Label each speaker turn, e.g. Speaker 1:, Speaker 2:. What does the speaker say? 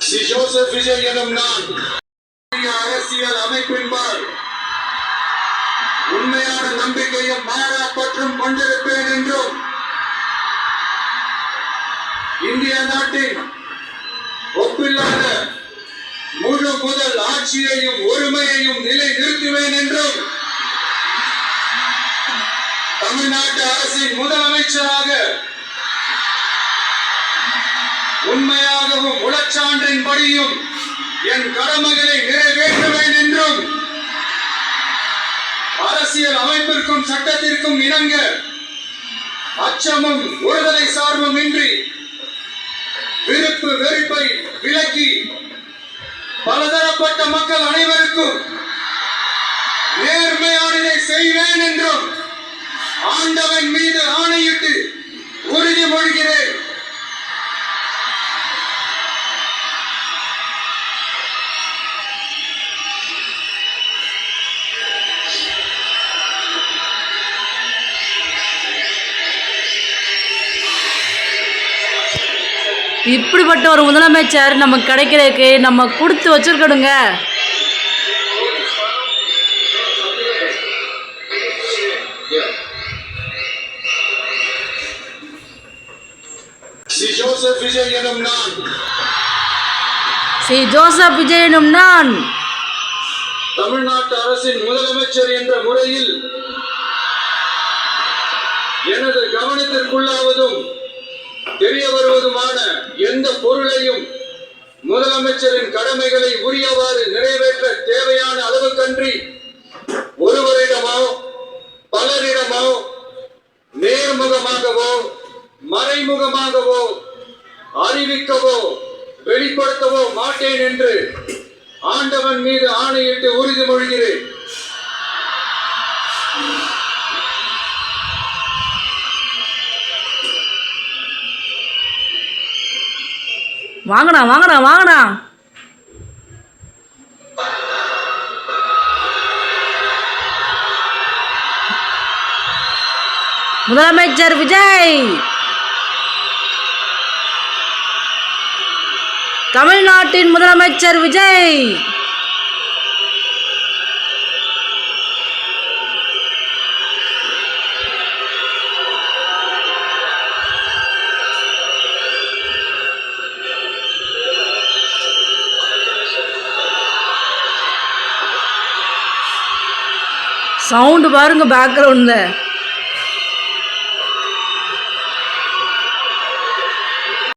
Speaker 1: Sri Joseph Vijay எனும் நான் அரசியல் அமைப்பின்பால் உண்மையான நம்பிக்கையும் மாறா பற்றும் கொண்டிருப்பேன் என்றும் இந்திய நாட்டின் ஒப்பில்லாத முழு முதல் ஆட்சியையும் ஒருமையையும் நிலை நிறுத்துவேன் என்றும் தமிழ்நாட்டு அரசின் முதலமைச்சராக உண்மையாகவும் உளச்சான்றின்படியும் என் கடமைகளை நிறைவேற்றுவேன் என்றும் அரசியல் அமைப்பிற்கும் சட்டத்திற்கும் இணங்க அச்சமும் ஒருதலை சார்பும் இன்றி விருப்பு வெறுப்பை விலக்கி பலதரப்பட்ட மக்கள் அனைவருக்கும் நேர்மையானதை செய்வேன் என்றும் ஆண்டவன் மீது ஆணையிட்டு உறுதிமொழிகிறேன்.
Speaker 2: இப்படிப்பட்ட ஒரு முதலமைச்சர் நமக்கு கிடைக்கிறதுக்கு நம்ம கொடுத்து வச்சிருக்கணுங்க.
Speaker 1: ஸ்ரீ ஜோசப் விஜய்
Speaker 2: எனும் நான்
Speaker 1: தமிழ்நாட்டு அரசின் முதலமைச்சர் என்ற முறையில் எனது கவனத்திற்குள்ளாவதும் தெரிய வருவதுமான எந்த பொருளையும் முதலமைச்சரின் கடமைகளை உரியவாறு நிறைவேற்ற தேவையான அளவுக்கன்றி ஒருவரிடமோ பலரிடமோ நேர்முகமாகவோ மறைமுகமாகவோ அறிவிக்கவோ வெளிப்படுத்தவோ மாட்டேன் என்று ஆண்டவன் மீது ஆணையிட்டு உறுதிமொழிகிறேன்.
Speaker 2: வாங்கடா வாங்கடா வாங்கடா. முதலமைச்சர் விஜய், தமிழ்நாட்டின் முதலமைச்சர் விஜய். சவுண்டு பாருங்க பேக்ரவுண்ட்ல.